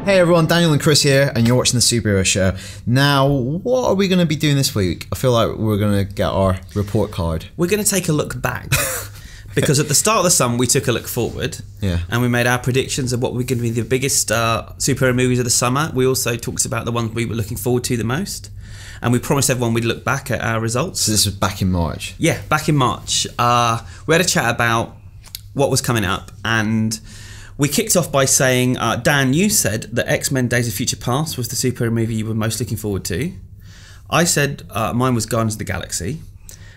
Hey everyone, Daniel and Chris here, and you're watching the Superhero Show. Now, what are we going to be doing this week? I feel like we're going to get our report card. We're going to take a look back. Because at the start of the summer, we took a look forward. Yeah. And we made our predictions of what were going to be the biggest superhero movies of the summer. We also talked about the ones we were looking forward to the most. And we promised everyone we'd look back at our results. So this was back in March? Yeah, back in March. We had a chat about what was coming up, and we kicked off by saying, Dan, you said that X-Men Days of Future Past was the superhero movie you were most looking forward to. I said mine was Guardians of the Galaxy.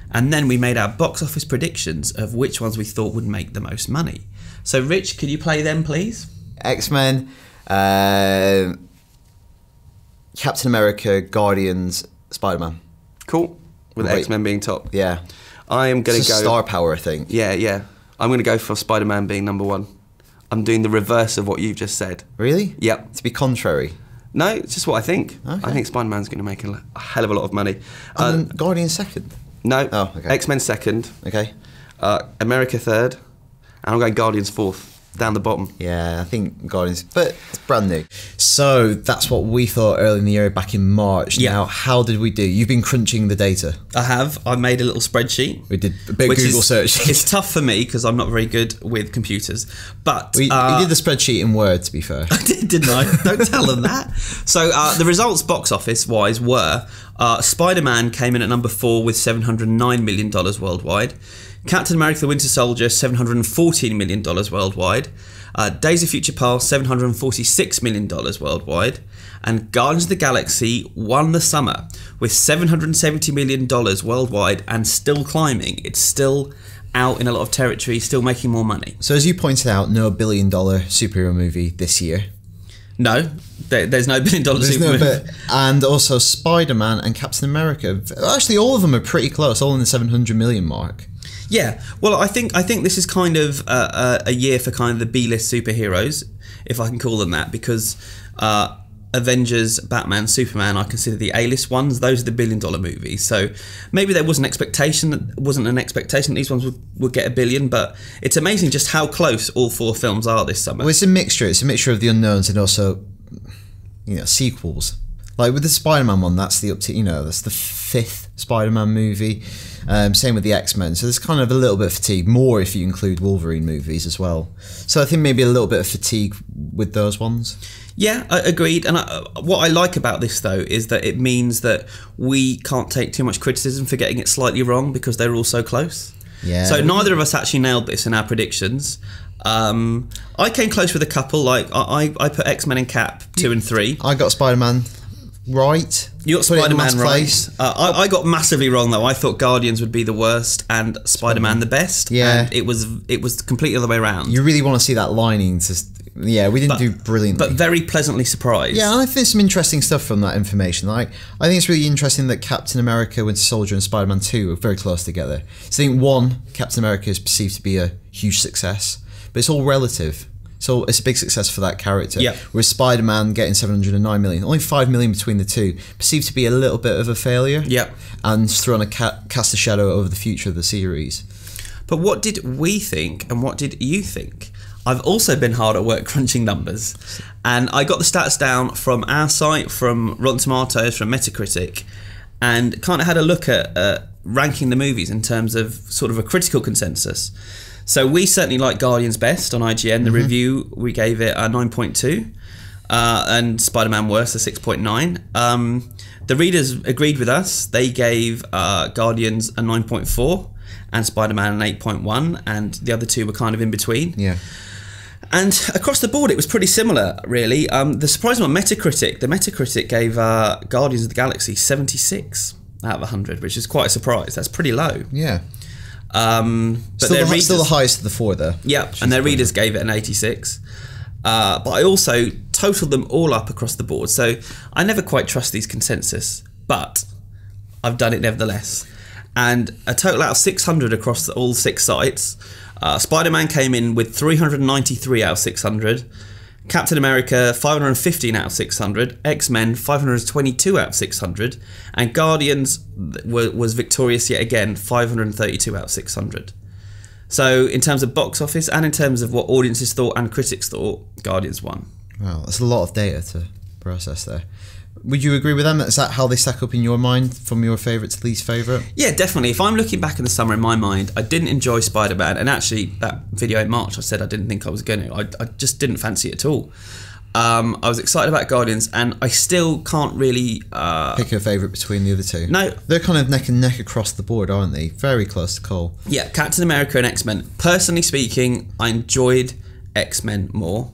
And then we made our box office predictions of which ones we thought would make the most money. So, Rich, could you play them, please? X-Men, Captain America, Guardians, Spider-Man. Cool. With X-Men being top. Yeah. I am going to go... star power, I think. Yeah. I'm going to go for Spider-Man being number one. I'm doing the reverse of what you've just said. Really? Yep. To be contrary? No, it's just what I think. Okay. I think Spider-Man's going to make a hell of a lot of money. And then Guardians second? No. Oh, okay. X-Men second. Okay. America third. And I'm going Guardians fourth. Down the bottom. Yeah, I think Guardians, but it's brand new. So that's what we thought early in the year, back in March. Yeah. Now, how did we do? You've been crunching the data. I have. I made a little spreadsheet. We did a bit of Google search. It's tough for me because I'm not very good with computers. But we did the spreadsheet in Word, to be fair. I did, didn't I? Don't tell them that. So the results box office wise were Spider-Man came in at number 4 with $709 million worldwide. Captain America the Winter Soldier, $714 million worldwide. Days of Future Past, $746 million worldwide. And Guardians of the Galaxy won the summer with $770 million worldwide and still climbing. It's still out in a lot of territory, still making more money. So as you pointed out, no billion-dollar superhero movie this year. No, there's no billion-dollar superhero movie. And also Spider-Man and Captain America. Actually, all of them are pretty close, all in the 700 million mark. Yeah, well, I think this is kind of a year for kind of the B-list superheroes, if I can call them that, because Avengers, Batman, Superman, I consider the A-list ones. Those are the billion-dollar movies. So maybe there wasn't an expectation that these ones would get $1 billion, but it's amazing just how close all 4 films are this summer. Well, it's a mixture. It's a mixture of the unknowns and also, sequels. Like with the Spider-Man one, that's that's the 5th Spider-Man movie. Same with the X-Men. So there's kind of a little bit of fatigue, more if you include Wolverine movies as well. So I think maybe a little bit of fatigue with those ones. Yeah, agreed. And what I like about this, though, is that it means that we can't take too much criticism for getting it slightly wrong because they're all so close. Yeah. So neither of us actually nailed this in our predictions. I came close with a couple. Like I put X-Men and Cap 2 and 3. I got Spider-Man right. You got Spider-Man right. I got massively wrong though. I thought Guardians would be the worst and Spider-Man the best. Yeah, and it was completely the other way around. You really want to see that lining. Yeah, we didn't do brilliantly, but very pleasantly surprised. Yeah, and I think there's some interesting stuff from that information. Like, I think it's really interesting that Captain America, Winter Soldier, and Spider-Man 2 are very close together. So I think one, Captain America is perceived to be a huge success, but it's all relative. So it's a big success for that character. Yep. Whereas Spider-Man getting 709 million, only 5 million between the two, perceived to be a little bit of a failure. Yep. And thrown cast a shadow over the future of the series. But what did we think and what did you think? I've also been hard at work crunching numbers. And I got the stats down from our site, from Rotten Tomatoes, from Metacritic, and kind of had a look at ranking the movies in terms of sort of a critical consensus. So we certainly like Guardians best on IGN. The review, we gave it a 9.2, and Spider-Man worse, a 6.9. The readers agreed with us. They gave Guardians a 9.4 and Spider-Man an 8.1, and the other two were kind of in between. Yeah. And across the board, it was pretty similar, really. The surprising one, Metacritic. The Metacritic gave Guardians of the Galaxy 76 out of 100, which is quite a surprise. That's pretty low. Yeah. But still the highest of the 4 there. Yeah, and their readers gave it an 86. But I also totaled them all up across the board. So I never quite trust these consensus, but I've done it nevertheless. And a total out of 600 across all 6 sites. Spider-Man came in with 393 out of 600. Captain America, 515 out of 600. X-Men, 522 out of 600. And Guardians was victorious yet again, 532 out of 600. So in terms of box office and in terms of what audiences thought and critics thought, Guardians won. Wow, that's a lot of data to process there. Would you agree with them? Is that how they stack up in your mind, from your favourite to least favourite? Yeah, definitely. If I'm looking back in the summer in my mind, I didn't enjoy Spider-Man, and actually that video in March I said I didn't think I was going to. I just didn't fancy it at all. I was excited about Guardians, and I still can't really pick a favourite between the other two. No, they're kind of neck and neck across the board, aren't they? Very close to call. Yeah, Captain America and X-Men. Personally speaking, I enjoyed X-Men more,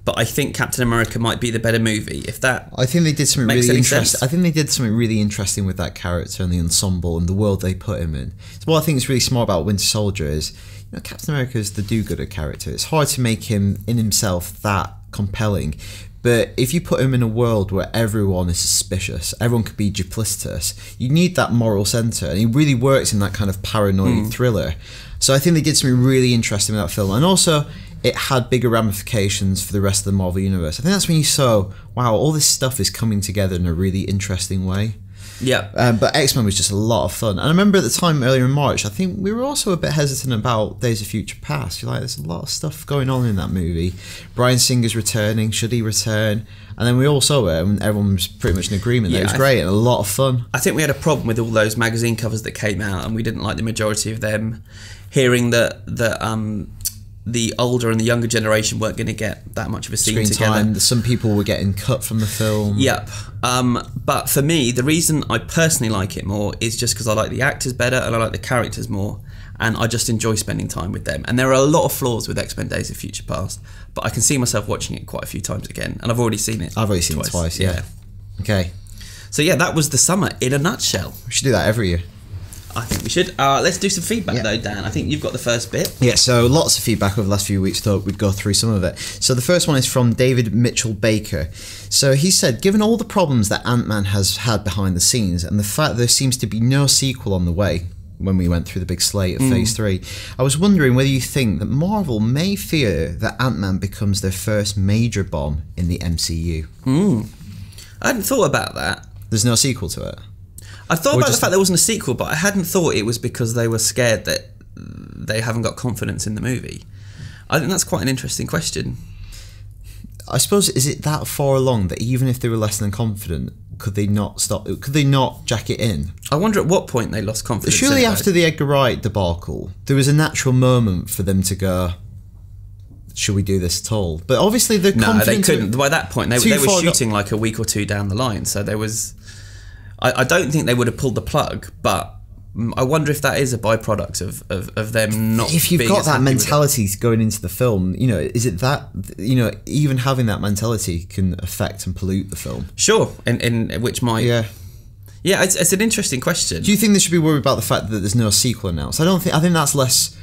but I think Captain America might be the better movie. If that, I think they did something makes really any interesting. sense. I think they did something really interesting with that character and the ensemble and the world they put him in. So what I think is really smart about Winter Soldier is, you know, Captain America is the do-gooder character. It's hard to make him in himself that compelling. But if you put him in a world where everyone is suspicious, everyone could be duplicitous, you need that moral centre, and he really works in that kind of paranoid thriller. So I think they did something really interesting with that film, and also it had bigger ramifications for the rest of the Marvel Universe. I think that's when you saw, wow, all this stuff is coming together in a really interesting way. Yeah. But X-Men was just a lot of fun. And I remember at the time, earlier in March, I think we were also a bit hesitant about Days of Future Past. You're like, there's a lot of stuff going on in that movie. Bryan Singer's returning, should he return? And then we all saw it, and everyone was pretty much in agreement that it was great and a lot of fun. I think we had a problem with all those magazine covers that came out, and we didn't like the majority of them. Hearing that the older and the younger generation weren't going to get that much of a scene together. Time. Some people were getting cut from the film. Yep. But for me, the reason I personally like it more is just because I like the actors better and I like the characters more, and I just enjoy spending time with them. And there are a lot of flaws with X-Men Days of Future Past, but I can see myself watching it quite a few times again, and I've already seen it. I've already seen it twice, yeah. Okay. So yeah, that was the summer in a nutshell. We should do that every year. I think we should. Let's do some feedback though, Dan. I think you've got the first bit. Yeah, so lots of feedback over the last few weeks. Thought we'd go through some of it. So the first one is from David Mitchell Baker. So he said, given all the problems that Ant-Man has had behind the scenes and the fact there seems to be no sequel on the way, when we went through the big slate of Phase 3, I was wondering whether you think that Marvel may fear that Ant-Man becomes their first major bomb in the MCU. I hadn't thought about that. There's no sequel to it? I thought about the fact there wasn't a sequel, but I hadn't thought it was because they were scared that they haven't got confidence in the movie. I think that's quite an interesting question. I suppose, is it that far along that even if they were less than confident, could they not jack it in? I wonder at what point they lost confidence. Surely after the Edgar Wright debacle, there was a natural moment for them to go, should we do this at all? But obviously the confidence... No, they couldn't. By that point, they were shooting like a week or two down the line, so there was... I don't think they would have pulled the plug, but I wonder if that is a byproduct of them not. If you've got that mentality going into the film, you know, is it that, you know, even having that mentality can affect and pollute the film? Sure, in which might. Yeah, it's an interesting question. Do you think they should be worried about the fact that there's no sequel announced? I think that's less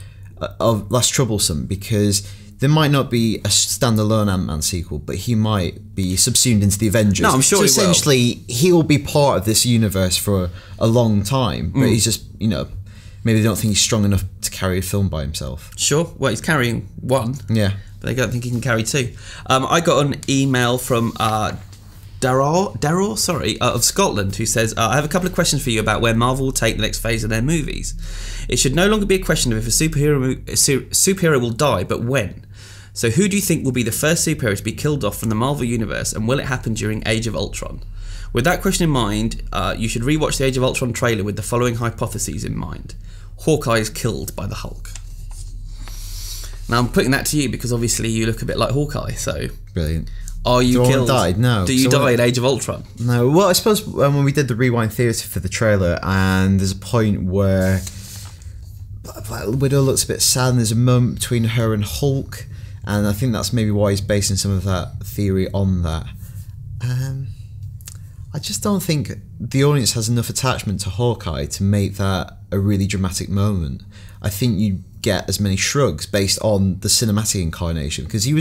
troublesome, because there might not be a standalone Ant-Man sequel, but he might be subsumed into the Avengers. No, I'm sure so essentially, he'll be part of this universe for a long time, but he's just, you know, maybe they don't think he's strong enough to carry a film by himself. Sure. Well, he's carrying one. Yeah. But they don't think he can carry two. I got an email from Darrell, of Scotland, who says, I have a couple of questions for you about where Marvel will take the next phase of their movies. It should no longer be a question of if a superhero will die, but when. So who do you think will be the first superhero to be killed off from the Marvel Universe, and will it happen during Age of Ultron? With that question in mind, you should rewatch the Age of Ultron trailer with the following hypotheses in mind. Hawkeye is killed by the Hulk. Now I'm putting that to you because obviously you look a bit like Hawkeye, so... Brilliant. Are you killed? Died? No. Do you die in Age of Ultron? No. Well, I suppose when we did the Rewind Theatre for the trailer, and there's a point where Black Widow looks a bit sad, and there's a moment between her and Hulk, and I think that's maybe why he's basing some of that theory on that. I just don't think the audience has enough attachment to Hawkeye to make that a really dramatic moment. I think you get as many shrugs based on the cinematic incarnation, because he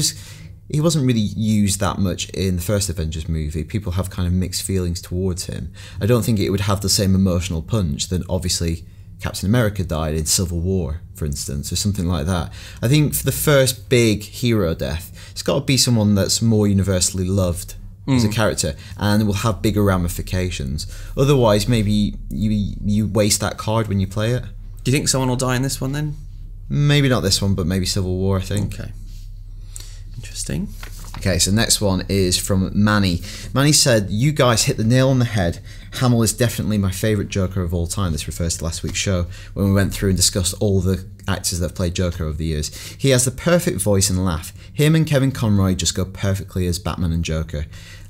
wasn't really used that much in the first Avengers movie. People have kind of mixed feelings towards him. I don't think it would have the same emotional punch that obviously Captain America died in Civil War, for instance, or something like that. I think for the first big hero death, it's got to be someone that's more universally loved as a character, and will have bigger ramifications. Otherwise, maybe you waste that card when you play it. Do you think someone will die in this one then? Maybe not this one, but maybe Civil War, I think. Okay. Interesting. Okay, so next one is from Manny. Manny said, "You guys hit the nail on the head. Hamill is definitely my favourite Joker of all time." This refers to last week's show when we went through and discussed all the actors that have played Joker over the years. He has the perfect voice and laugh. Him and Kevin Conroy just go perfectly as Batman and Joker.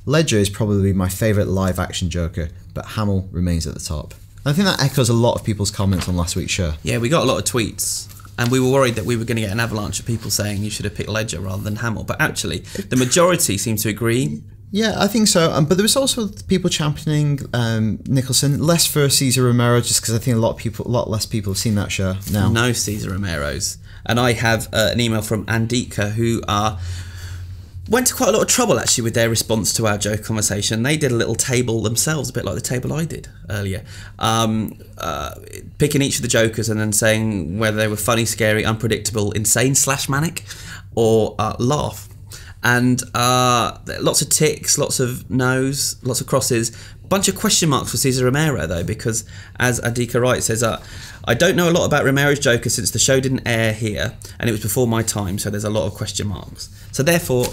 Ledger is probably my favourite live-action Joker, but Hamill remains at the top. I think that echoes a lot of people's comments on last week's show. Yeah, we got a lot of tweets. And we were worried that we were going to get an avalanche of people saying you should have picked Ledger rather than Hamill. But actually, the majority seem to agree. Yeah, I think so. But there was also people championing Nicholson, less for Cesar Romero, just because I think a lot less people have seen that show now. No Cesar Romero's. And I have an email from Andika who went to quite a lot of trouble actually with their response to our Joker conversation. They did a little table themselves, a bit like the table I did earlier, picking each of the Jokers and then saying whether they were funny, scary, unpredictable, insane / manic, or laugh. And lots of ticks, lots of no's, lots of crosses, bunch of question marks for Cesar Romero though, because as Andika Wright says, I don't know a lot about Romero's Joker since the show didn't air here and it was before my time, so there's a lot of question marks. So therefore,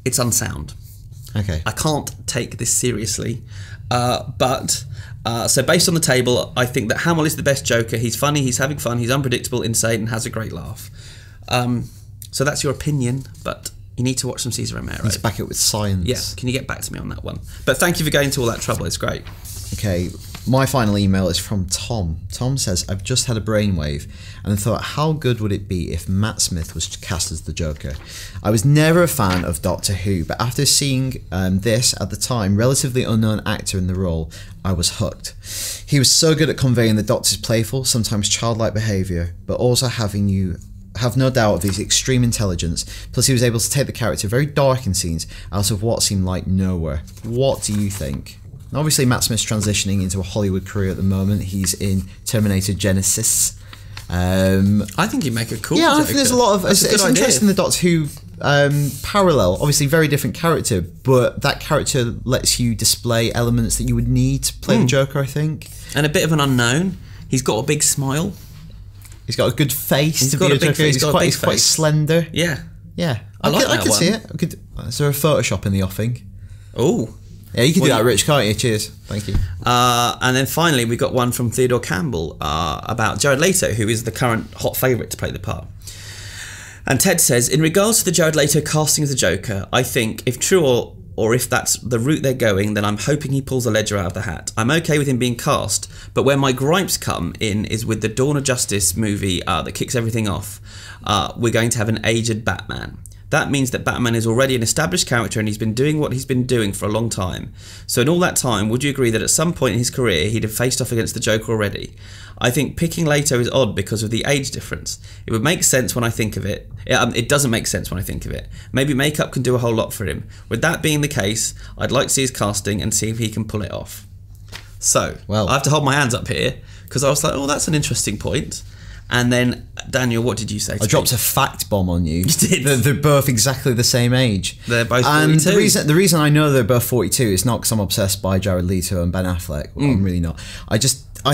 it's unsound. Okay. I can't take this seriously. So based on the table, I think that Hamill is the best Joker. He's funny, he's having fun, he's unpredictable, insane, and has a great laugh. So that's your opinion, but you need to watch some Cesar Romero. Let's back it with science. Yeah, can you get back to me on that one? But thank you for going to all that trouble, it's great. Okay, my final email is from Tom. Tom says, "I've just had a brainwave and thought, how good would it be if Matt Smith was cast as the Joker? I was never a fan of Doctor Who, but after seeing this, at the time, relatively unknown actor in the role, I was hooked. He was so good at conveying the Doctor's playful, sometimes childlike behaviour, but also having you have no doubt of his extreme intelligence, plus he was able to take the character very dark in scenes out of what seemed like nowhere. What do you think?" Obviously, Matt Smith's transitioning into a Hollywood career at the moment. He's in Terminator Genesis. I think he'd make a cool Joker. I think there's a lot of... That's It's interesting the Doctor Who parallel. Obviously, very different character, but that character lets you display elements that you would need to play the Joker, I think. And a bit of an unknown. He's got a big smile. He's got a good face He's to got be a a big Joker. face, He's quite slender. Yeah. Yeah. I like I that could see one. it. Is there a Photoshop in the offing? Oh. Yeah, you can do that, Rich, can't you? Cheers. Thank you. And then finally, we got one from Theodore Campbell about Jared Leto, who is the current hot favourite to play the part. And Ted says, "In regards to the Jared Leto casting as the Joker, I think, if true or if that's the route they're going, then I'm hoping he pulls a Ledger out of the hat. I'm okay with him being cast, but where my gripes come in is with the Dawn of Justice movie that kicks everything off. We're going to have an aged Batman. That means that Batman is already an established character and he's been doing what he's been doing for a long time. So in all that time, would you agree that at some point in his career he'd have faced off against the Joker already? I think picking Leto is odd because of the age difference. It would make sense when I think of it. It doesn't make sense when I think of it. Maybe makeup can do a whole lot for him. With that being the case, I'd like to see his casting and see if he can pull it off." So, well, I have to hold my hands up here because I was like, oh, that's an interesting point. And then, Daniel, what did you say to I dropped a fact bomb on you. You did. They're both exactly the same age. They're both 42. And the reason I know they're both 42 is not because I'm obsessed by Jared Leto and Ben Affleck. Well, I'm really not. I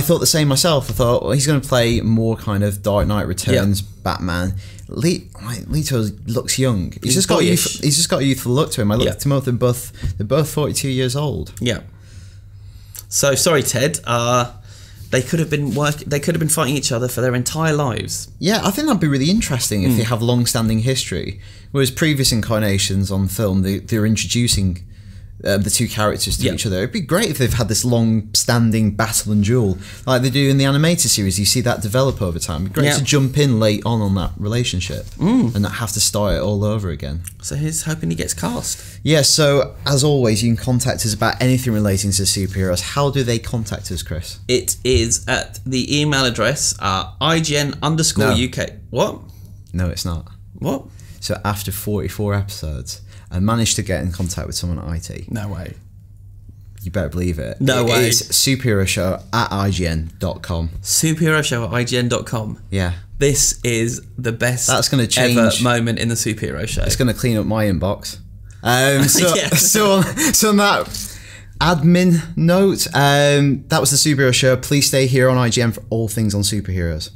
thought the same myself. I thought, well, he's going to play more kind of Dark Knight Returns Batman. Leto looks young. He's just got a youthful look to him. I looked at him up. They're both 42 years old. Yeah. So sorry, Ted. They could have been fighting each other for their entire lives. Yeah, I think that'd be really interesting if they have long-standing history. Whereas previous incarnations on film, they're introducing the two characters to each other. It'd be great if they've had this long-standing battle and duel like they do in the animated series. You see that develop over time. It'd be great to jump in late on that relationship and not have to start it all over again. So he's hoping he gets cast. Yeah, so as always, you can contact us about anything relating to superheroes. How do they contact us, Chris? It is at the email address IGN_UK. What? No, it's not. What? So after 44 episodes, I managed to get in contact with someone at IT. No way. You better believe it. No way. It's superheroshow@IGN.com. Superheroshow@IGN.com. Yeah. This is the best That's gonna change. ever moment in the superhero show. It's going to clean up my inbox. So on that admin note, that was the Superhero Show. Please stay here on IGN for all things on superheroes.